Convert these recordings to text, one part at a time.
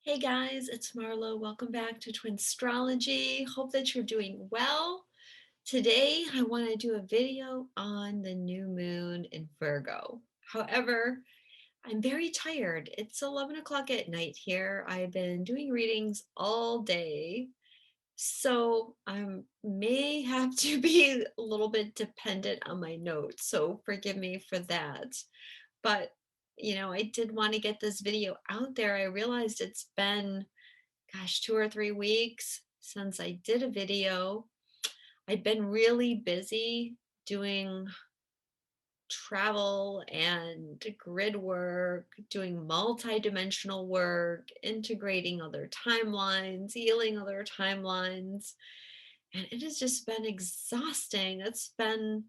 Hey guys, it's Marlo. Welcome back to Twinstrology. Hope that you're doing well. Today, I want to do a video on the new moon in Virgo. However, I'm very tired. It's 11 o'clock at night here. I've been doing readings all day, so I may have to be a little bit dependent on my notes. So forgive me for that. But, I did want to get this video out there. I realized it's been 2 or 3 weeks since I did a video. I've been really busy doing travel and grid work, doing multi-dimensional work, integrating other timelines, healing other timelines. And it has just been exhausting. It's been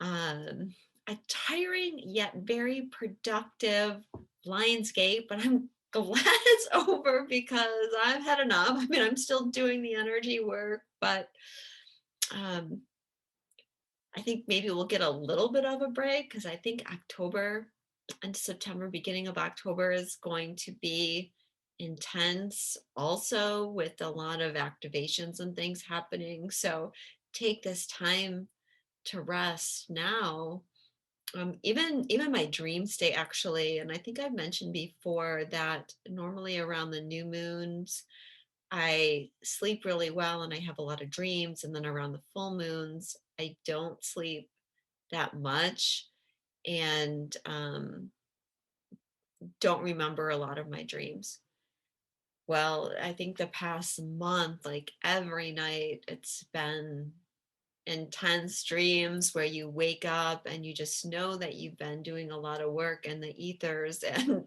um, a tiring yet very productive Lionsgate, but I'm glad it's over because I've had enough. I mean, I'm still doing the energy work, but um, I think maybe we'll get a little bit of a break because I think October and September, beginning of October, is going to be intense also with a lot of activations and things happening. So take this time to rest now. Even my dream state actually, and I think I've mentioned before that normally around the new moons, I sleep really well and I have a lot of dreams. And then around the full moons, I don't sleep that much and don't remember a lot of my dreams. Well, I think the past month, like every night, it's been intense dreams where you wake up and you just know that you've been doing a lot of work in the ethers and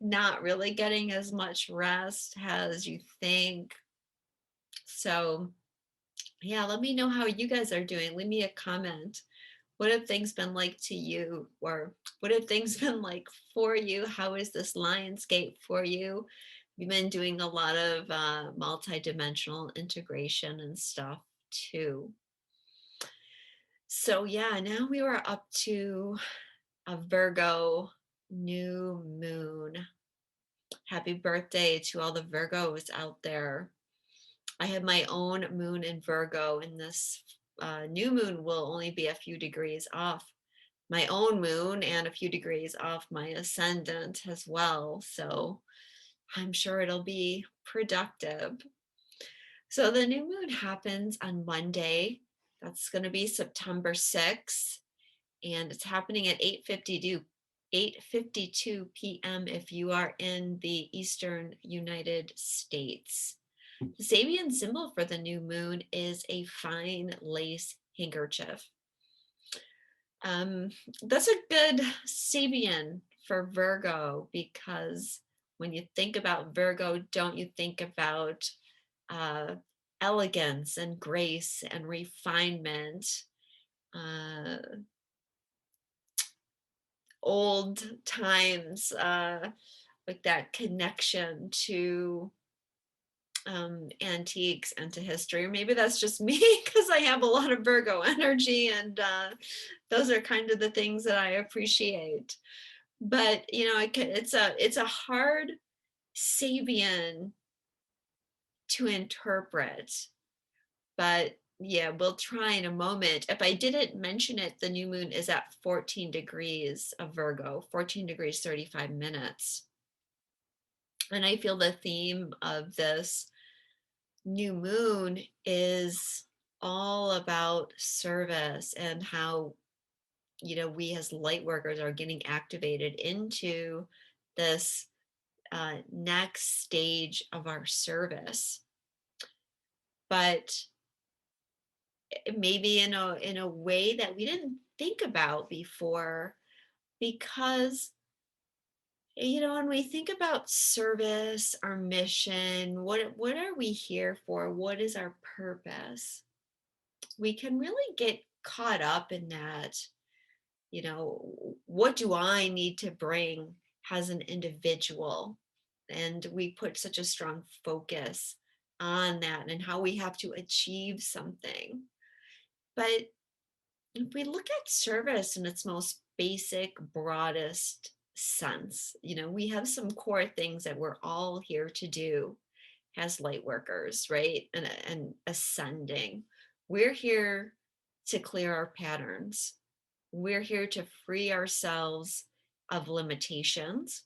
not really getting as much rest as you think. So, yeah, let me know how you guys are doing. Leave me a comment. What have things been like to you? Or what have things been like for you? How is this Lionsgate for you? We've been doing a lot of multi-dimensional integration and stuff too. So yeah, now we were up to a Virgo new moon. Happy birthday to all the Virgos out there. I have my own moon in Virgo, and this new moon will only be a few degrees off my own moon and a few degrees off my ascendant as well. So I'm sure it'll be productive. So the new moon happens on Monday. That's going to be September 6th. And it's happening at 8:52 p.m. if you are in the Eastern United States. The Sabian symbol for the new moon is a fine lace handkerchief. Um, that's a good Sabian for Virgo because when you think about Virgo, don't you think about uh, elegance and grace and refinement, uh, old times, like that connection to antiques and to history. Or maybe that's just me because I have a lot of Virgo energy, and those are kind of the things that I appreciate. But it's a hard Sabian to interpret. But yeah, we'll try in a moment. If I didn't mention it, the new moon is at 14 degrees of Virgo, 14 degrees 35 minutes. And I feel the theme of this new moon is all about service and how we as light workers are getting activated into this next stage of our service, but maybe in a way that we didn't think about before, because when we think about service, our mission, what are we here for? What is our purpose? We can really get caught up in that. What do I need to bring as an individual? And we put such a strong focus on that and how we have to achieve something. But if we look at service in its most basic, broadest sense. You know, we have some core things that we're all here to do as light workers, right? And ascending. We're here to clear our patterns. We're here to free ourselves of limitations.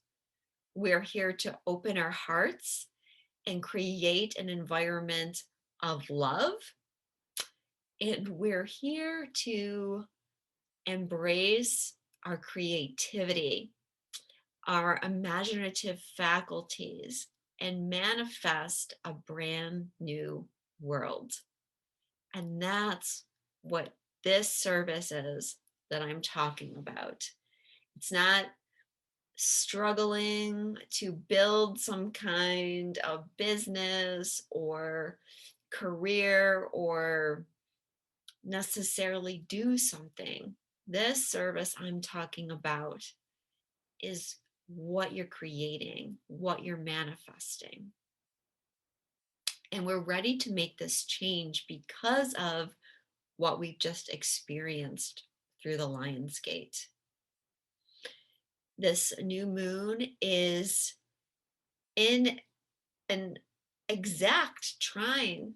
We're here to open our hearts and create an environment of love. And we're here to embrace our creativity, our imaginative faculties, and manifest a brand new world. And that's what this service is that I'm talking about. It's not struggling to build some kind of business or career or necessarily do something. This service I'm talking about is what you're creating, what you're manifesting. And we're ready to make this change because of what we've just experienced through the Lion's Gate. This new moon is in an exact trine,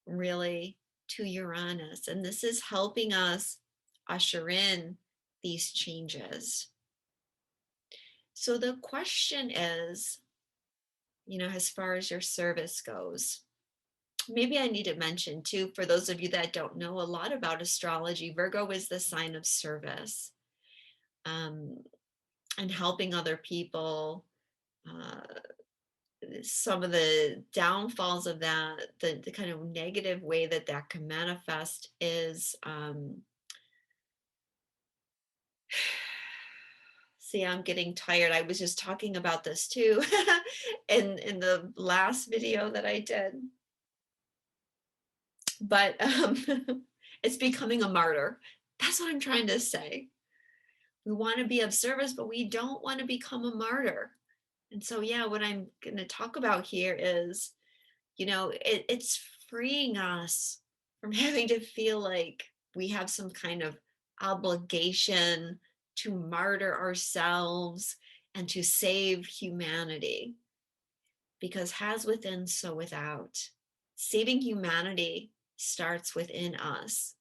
really, to Uranus. And this is helping us usher in these changes. So the question is, you know, as far as your service goes, maybe I need to mention too, for those of you that don't know a lot about astrology, Virgo is the sign of service, um, and helping other people. Uh, some of the downfalls of that, the kind of negative way that that can manifest is, see, I'm getting tired. I was just talking about this too in the last video that I did. But it's becoming a martyr. That's what I'm trying to say. We want to be of service, but we don't want to become a martyr. And so, yeah, what I'm going to talk about here is, you know, it's freeing us from having to feel like we have some kind of obligation to martyr ourselves and to save humanity. Because as within, so without. Saving humanity starts within us,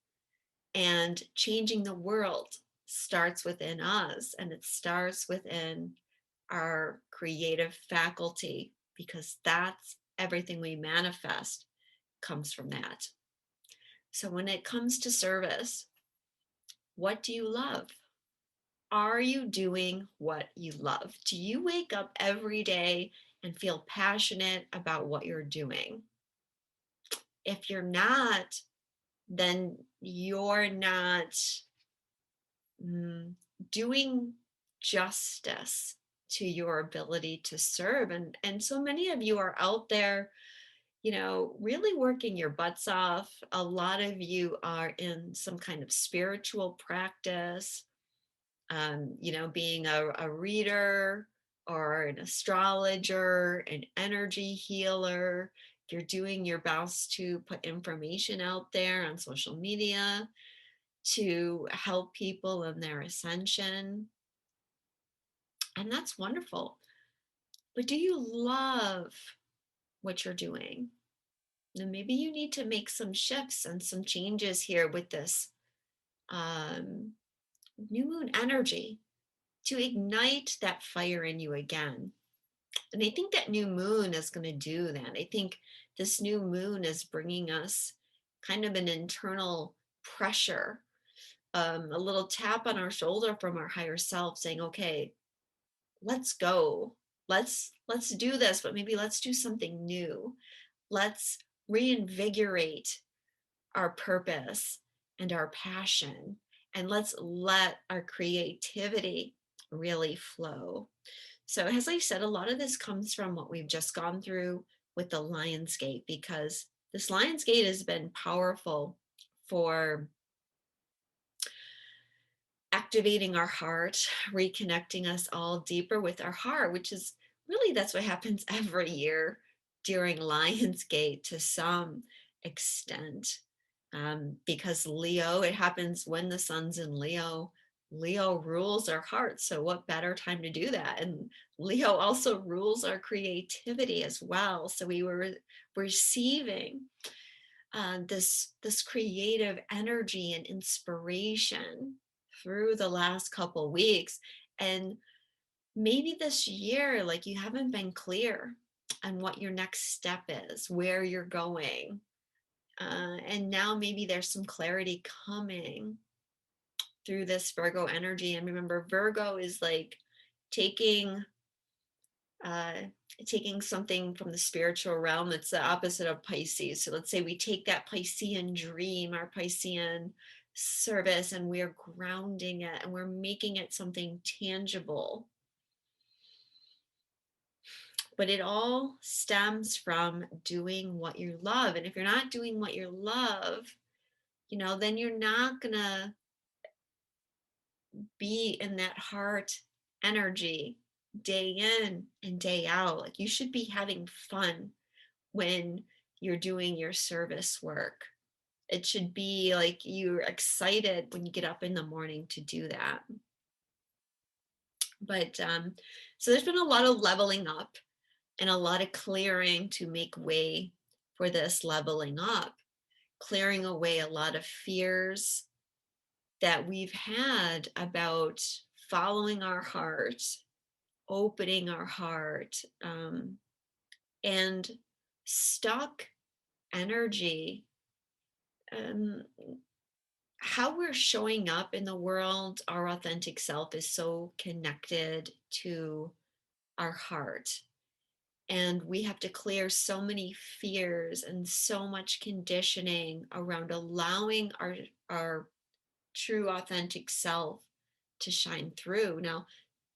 and changing the world starts within us, and it starts within our creative faculty, because that's everything we manifest comes from that. So when it comes to service, what do you love? Are you doing what you love? Do you wake up every day and feel passionate about what you're doing? If you're not, then you're not doing justice to your ability to serve. And so many of you are out there, you know, really working your butts off. A lot of you are in some kind of spiritual practice, you know, being a reader or an astrologer, an energy healer. You're doing your best to put information out there on social media to help people in their ascension. And that's wonderful. But do you love what you're doing? And maybe you need to make some shifts and some changes here with this um, new moon energy to ignite that fire in you again. And I think that new moon is going to do that. I think this new moon is bringing us kind of an internal pressure, a little tap on our shoulder from our higher self saying, okay, let's go. Let's do this, but maybe let's do something new. Let's reinvigorate our purpose and our passion, and let's let our creativity really flow. So, as I said, a lot of this comes from what we've just gone through with the Lion's Gate, because this Lion's Gate has been powerful for activating our heart, reconnecting us all deeper with our heart, which is really, that's what happens every year during Lionsgate to some extent. Because Leo, it happens when the sun's in Leo. Leo rules our hearts. So what better time to do that? And Leo also rules our creativity as well. So we were receiving this creative energy and inspiration through the last couple weeks. And maybe this year, like, you haven't been clear on what your next step is, where you're going. And now maybe there's some clarity coming through this Virgo energy. And remember, Virgo is like taking uh, taking something from the spiritual realm that's the opposite of Pisces. So let's say we take that Piscean dream, our Piscean service, and we're grounding it and we're making it something tangible. But it all stems from doing what you love. And if you're not doing what you love, then you're not going to be in that heart energy day in and day out. Like, you should be having fun when you're doing your service work. It should be like you're excited when you get up in the morning to do that. But so there's been a lot of leveling up and a lot of clearing to make way for this leveling up, clearing away a lot of fears that we've had about following our heart, opening our heart, and stuck energy. um, how we're showing up in the world, our authentic self is so connected to our heart. And we have to clear so many fears and so much conditioning around allowing our true authentic self to shine through. Now,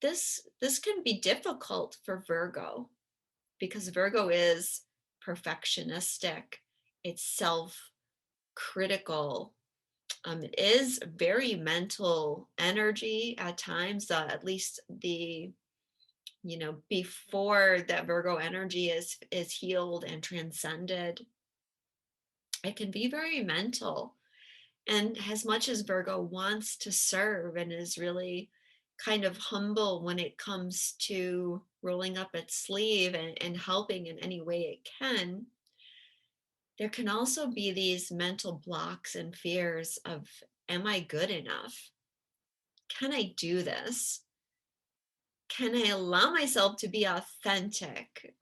this can be difficult for Virgo because Virgo is perfectionistic, it's self-critical. It is very mental energy at times, at least before that Virgo energy is healed and transcended. It can be very mental. And as much as Virgo wants to serve and is really kind of humble when it comes to rolling up its sleeve and helping in any way it can, there can also be these mental blocks and fears of, am I good enough? Can I do this? Can I allow myself to be authentic?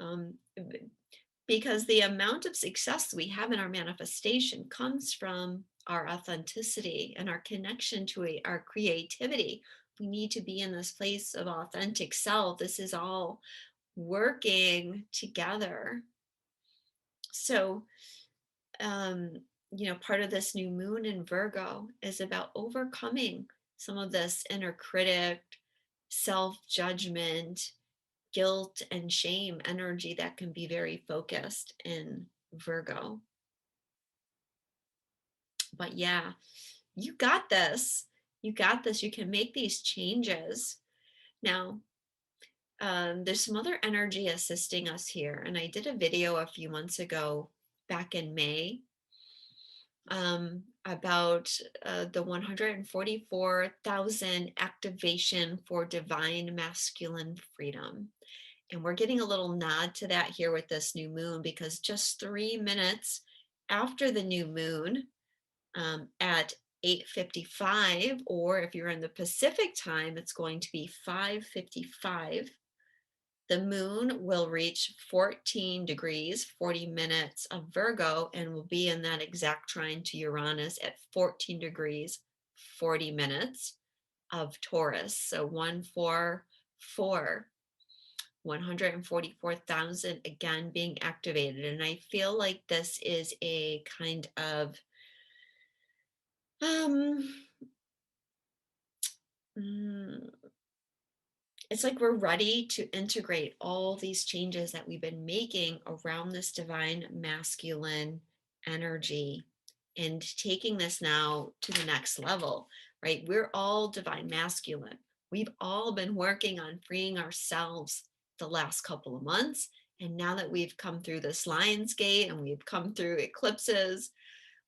Because the amount of success we have in our manifestation comes from our authenticity and our connection to our creativity. We need to be in this place of authentic self. This is all working together. So, um, part of this new moon in Virgo is about overcoming some of this inner critic, self judgment, guilt, and shame energy that can be very focused in Virgo. But yeah, you got this. You got this. You can make these changes. Now, there's some other energy assisting us here. And I did a video a few months ago, back in May, about the 144,000 activation for divine masculine freedom. And we're getting a little nod to that here with this new moon, because just 3 minutes after the new moon, at 8:55, or if you're in the Pacific time, it's going to be 5:55. The moon will reach 14 degrees, 40 minutes of Virgo, and will be in that exact trine to Uranus at 14 degrees, 40 minutes of Taurus. So 144, 144,000 again being activated. And I feel like this is a kind of it's like we're ready to integrate all these changes that we've been making around this divine masculine energy and taking this now to the next level, right? We're all divine masculine. We've all been working on freeing ourselves the last couple of months. And now that we've come through this Lion's Gate and we've come through eclipses,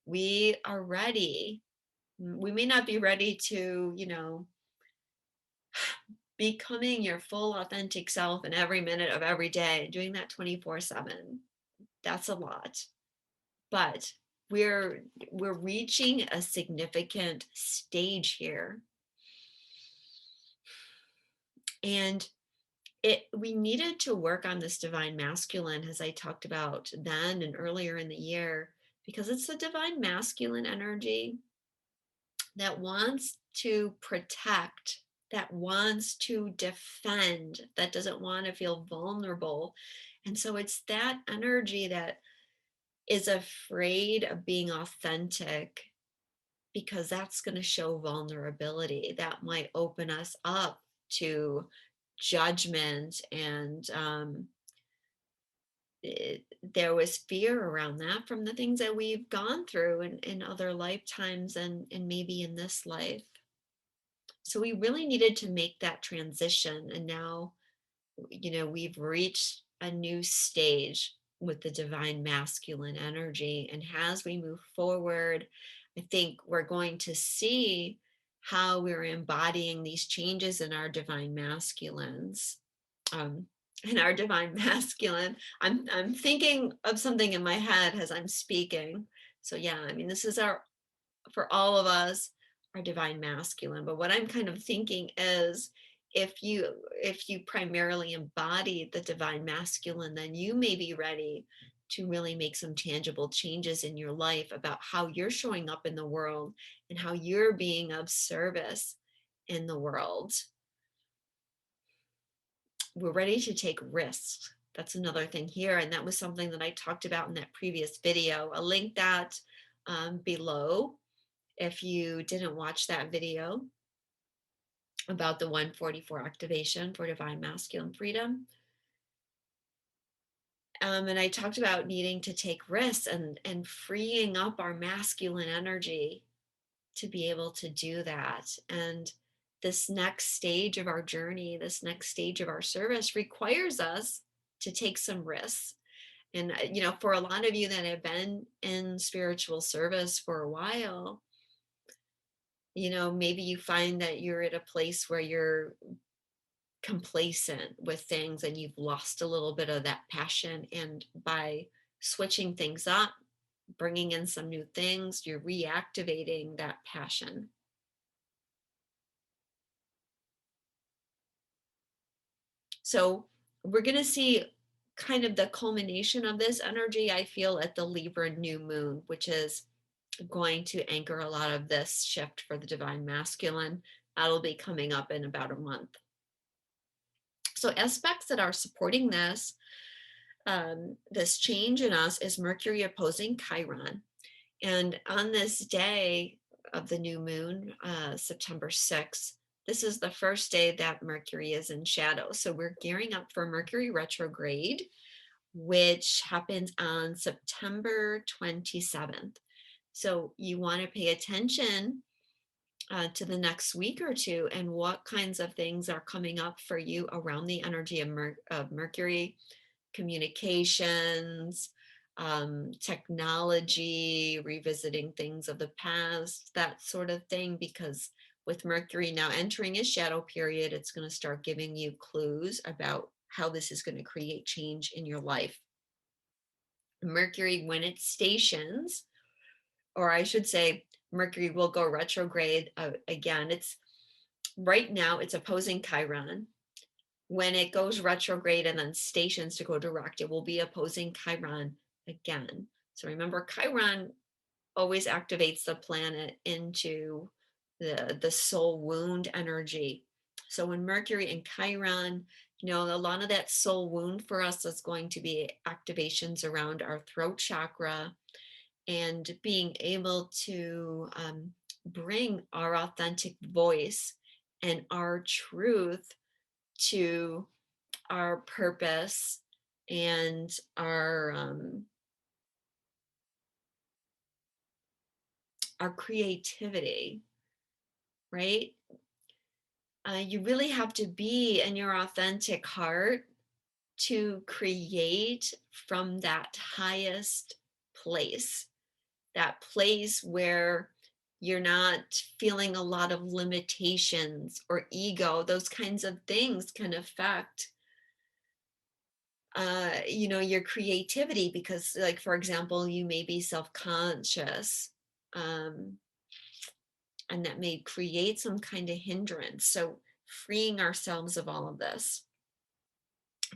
we are ready. We may not be ready to, becoming your full authentic self in every minute of every day, doing that 24/7. That's a lot. But we're we're reaching a significant stage here. And we needed to work on this divine masculine, as I talked about then and earlier in the year, because it's the divine masculine energy that wants to protect, that wants to defend, that doesn't want to feel vulnerable. And so it's that energy that is afraid of being authentic, because that's going to show vulnerability. That might open us up to judgment. And there was fear around that from the things that we've gone through in other lifetimes, and maybe in this life. So we really needed to make that transition. And now, we've reached a new stage with the divine masculine energy. And as we move forward, I think we're going to see how we're embodying these changes in our divine masculines. Um, in our divine masculine, I'm thinking of something in my head as I'm speaking. So yeah, I mean, this is our, for all of us, our divine masculine. But what I'm kind of thinking is, if you primarily embody the divine masculine, then you may be ready to really make some tangible changes in your life about how you're showing up in the world and how you're being of service in the world. We're ready to take risks. That's another thing here. And that was something that I talked about in that previous video. I'll link that below if you didn't watch that video about the 144 activation for divine masculine freedom. And I talked about needing to take risks and freeing up our masculine energy to be able to do that. And this next stage of our journey, this next stage of our service requires us to take some risks. And, for a lot of you that have been in spiritual service for a while, maybe you find that you're at a place where you're complacent with things and you've lost a little bit of that passion. And by switching things up, bringing in some new things, you're reactivating that passion. So we're going to see kind of the culmination of this energy, I feel, at the Libra new moon, which is going to anchor a lot of this shift for the divine masculine. That'll be coming up in about a month. So aspects that are supporting this change in us is Mercury opposing Chiron. And on this day of the new moon, September 6th, this is the first day that Mercury is in shadow. So we're gearing up for Mercury retrograde, which happens on September 27th. So you want to pay attention to the next week or two and what kinds of things are coming up for you around the energy of Mercury, communications, technology, revisiting things of the past, that sort of thing. Because with Mercury now entering a shadow period, it's going to start giving you clues about how this is going to create change in your life. Mercury, when it stations, or I should say, Mercury will go retrograde again. It's right now, it's opposing Chiron. When it goes retrograde and then stations to go direct, it will be opposing Chiron again. So remember, Chiron always activates the planet into the soul wound energy. So when Mercury and Chiron, a lot of that soul wound for us is going to be activations around our throat chakra, and being able to bring our authentic voice and our truth to our purpose and our creativity, right? You really have to be in your authentic heart to create from that highest place, that place where You're not feeling a lot of limitations or ego. Those kinds of things can affect your creativity, because, like, for example, you may be self-conscious, um and that may create some kind of hindrance. So freeing ourselves of all of this.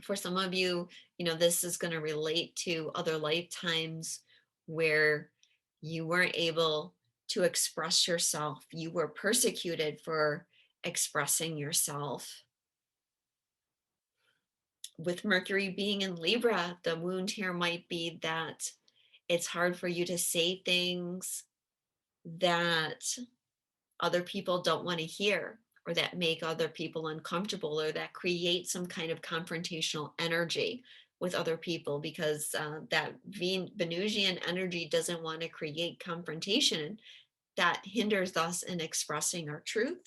For some of you, this is going to relate to other lifetimes where you weren't able to express yourself. You were persecuted for expressing yourself. With Mercury being in Libra, the wound here might be that it's hard for you to say things that other people don't want to hear, or that make other people uncomfortable, or that create some kind of confrontational energy with other people, because that Venusian energy doesn't want to create confrontation, and that hinders us in expressing our truth.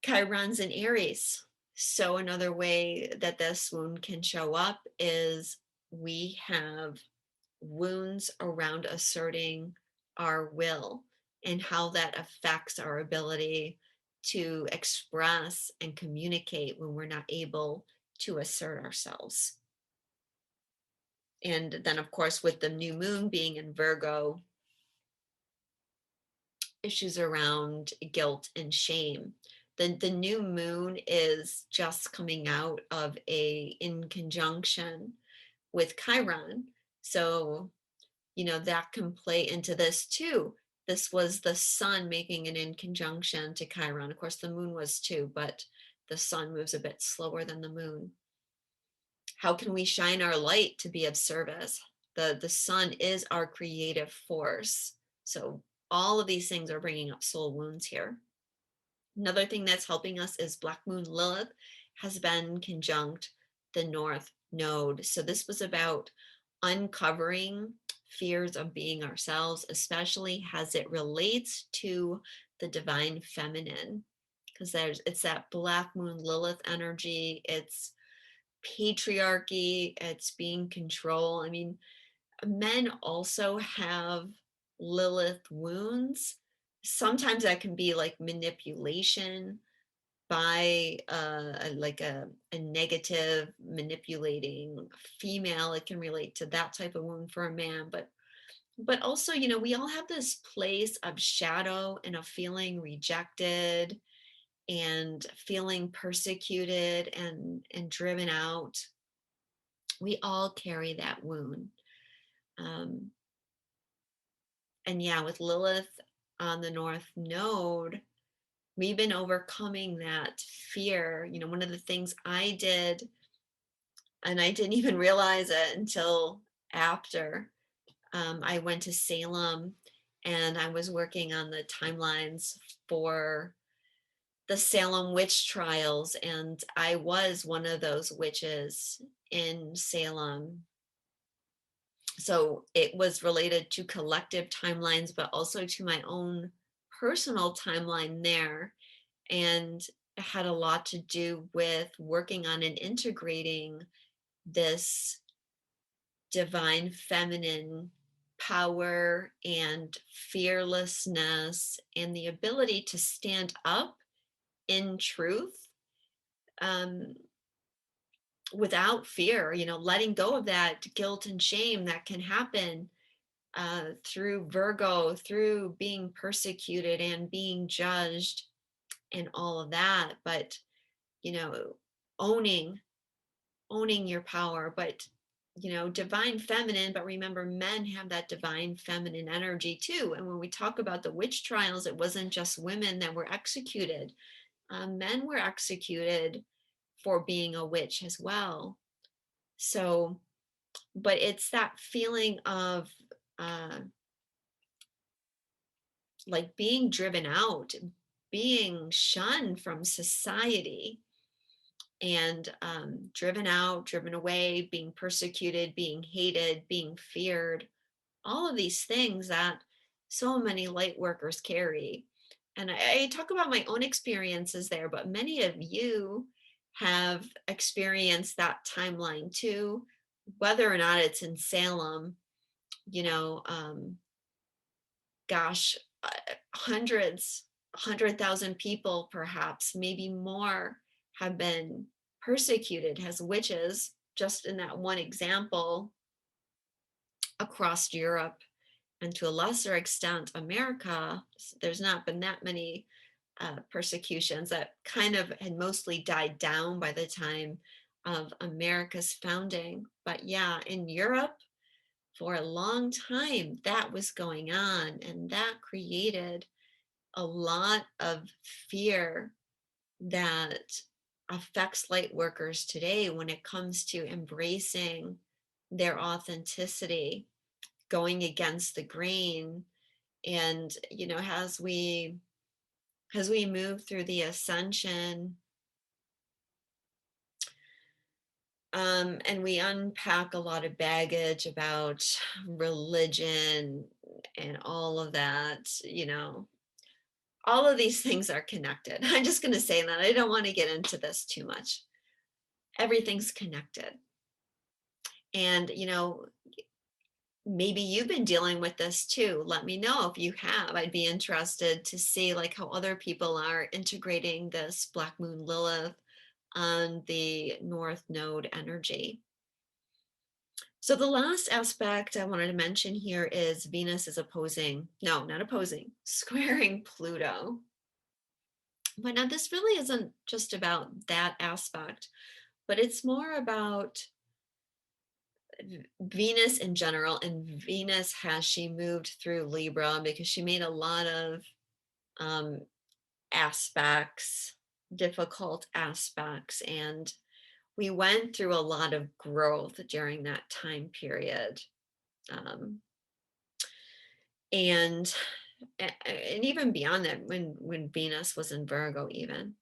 Chiron's in Aries. So another way that this wound can show up is we have wounds around asserting our will, and how that affects our ability to express and communicate when we're not able to assert ourselves. And then, of course, with the new moon being in Virgo, issues around guilt and shame. The new moon is just coming out of a in conjunction with Chiron. So that can play into this too. This was the sun making an in conjunction to Chiron. Of course, the moon was too, but the sun moves a bit slower than the moon. How can we shine our light to be of service? The sun is our creative force. So all of these things are bringing up soul wounds here. Another thing that's helping us is Black Moon Lilith has been conjunct the North Node. So this was about uncovering fears of being ourselves, especially as it relates to the divine feminine, because it's that Black Moon Lilith energy. It's patriarchy, it's being control. I mean, men also have Lilith wounds. Sometimes that can be like manipulation by a negative manipulating female. It can relate to that type of wound for a man, but also, we all have this place of shadow and of feeling rejected and feeling persecuted and driven out. We all carry that wound. um, and yeah, with Lilith on the North Node, we've been overcoming that fear. One of the things I did, and I didn't even realize it until after, I went to Salem and I was working on the timelines for the Salem witch trials. And I was one of those witches in Salem. So it was related to collective timelines, but also to my own personal timeline there. And it had a lot to do with working on and integrating this divine feminine power and fearlessness and the ability to stand up in truth, um, without fear, letting go of that guilt and shame that can happen through Virgo, through being persecuted and being judged and all of that. But, you know, owning, owning your power, but, divine feminine. But remember, men have that divine feminine energy too. And when we talk about the witch trials, it wasn't just women that were executed, men were executed for being a witch as well. So, but it's that feeling of, uh, like being driven out, being shunned from society, and driven out, driven away, being persecuted, being hated, being feared, all of these things that so many light workers carry. And I talk about my own experiences there, but many of you have experienced that timeline too, whether or not it's in Salem. you know, um, Gosh, hundreds, 100,000 people, perhaps, maybe more, have been persecuted as witches, just in that one example, across Europe and to a lesser extent America. There's not been that many persecutions. That kind of had mostly died down by the time of America's founding. But yeah, in Europe, for a long time, that was going on, and that created a lot of fear that affects light workers today when it comes to embracing their authenticity, going against the grain. And as we move through the ascension, and we unpack a lot of baggage about religion and all of that, all of these things are connected. I'm just going to say that. I don't want to get into this too much. Everything's connected. And, maybe you've been dealing with this too. Let me know if you have. I'd be interested to see like how other people are integrating this Black Moon Lilith on the North Node energy. So the last aspect I wanted to mention here is Venus is squaring Pluto. But now this really isn't just about that aspect, but it's more about Venus in general. And Venus, has she moved through Libra, because she made a lot of um, aspects, difficult aspects, and we went through a lot of growth during that time period. Um, and and even beyond that, when Venus was in Virgo even.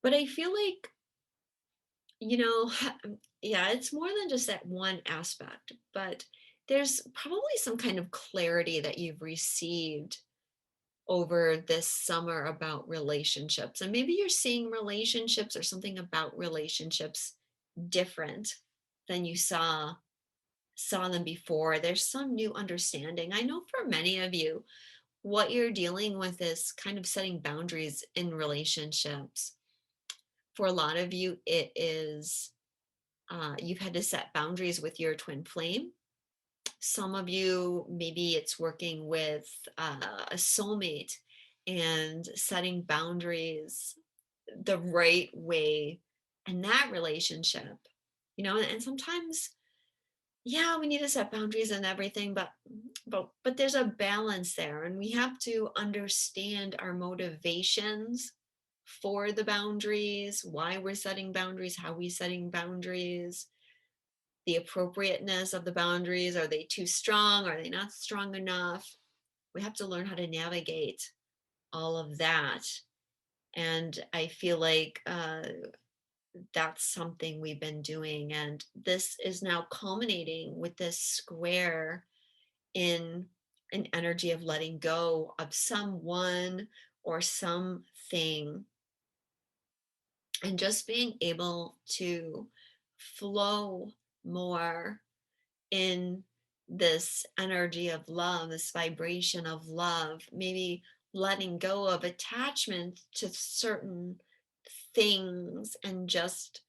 But I feel like, yeah, it's more than just that one aspect, but there's probably some kind of clarity that you've received over this summer about relationships. And maybe you're seeing relationships or something about relationships different than you saw them before. There's some new understanding. I know for many of you, what you're dealing with is kind of setting boundaries in relationships. For a lot of you, it is you've had to set boundaries with your twin flame. Some of you, maybe it's working with a soulmate and setting boundaries the right way in that relationship. And sometimes, yeah, we need to set boundaries and everything, but there's a balance there, and we have to understand our motivations for the boundaries, why we're setting boundaries, how we setting boundaries, the appropriateness of the boundaries. Are they too strong? Are they not strong enough? We have to learn how to navigate all of that. And I feel like that's something we've been doing. And this is now culminating with this square in an energy of letting go of someone or something, and just being able to flow more in this energy of love, this vibration of love, maybe letting go of attachment to certain things, and just,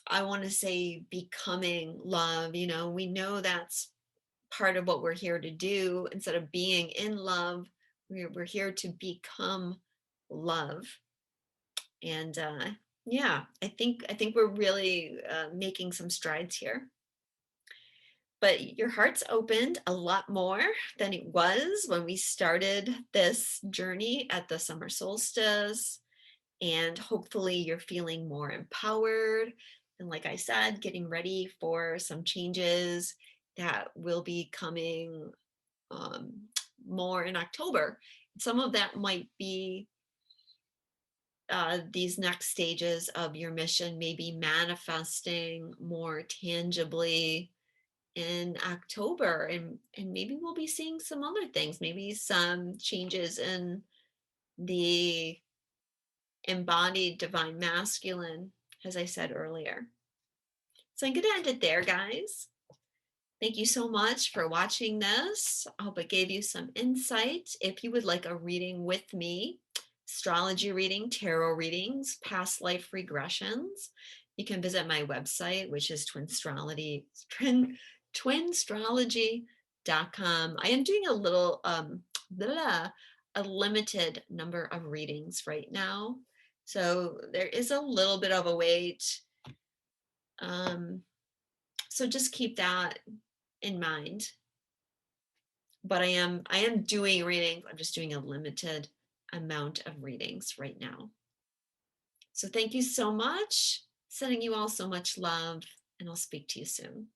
I want to say, becoming love. We know that's part of what we're here to do. Instead of being in love, we're here to become love. And yeah, I think we're really making some strides here. But your heart's opened a lot more than it was when we started this journey at the summer solstice. And hopefully you're feeling more empowered. And like I said, getting ready for some changes that will be coming um, more in October. Some of that might be these next stages of your mission, maybe manifesting more tangibly in October, and maybe we'll be seeing some other things, maybe some changes in the embodied divine masculine, as I said earlier. So I'm going to end it there, guys. Thank you so much for watching this. I hope it gave you some insight. If you would like a reading with me, astrology reading, tarot readings, past life regressions, you can visit my website, which is twinstrology.com. I am doing a little, a limited number of readings right now. So there is a little bit of a wait. So just keep that in mind. But I am doing readings. I'm just doing a limited amount of readings right now. So thank you so much. Sending you all so much love, and I'll speak to you soon.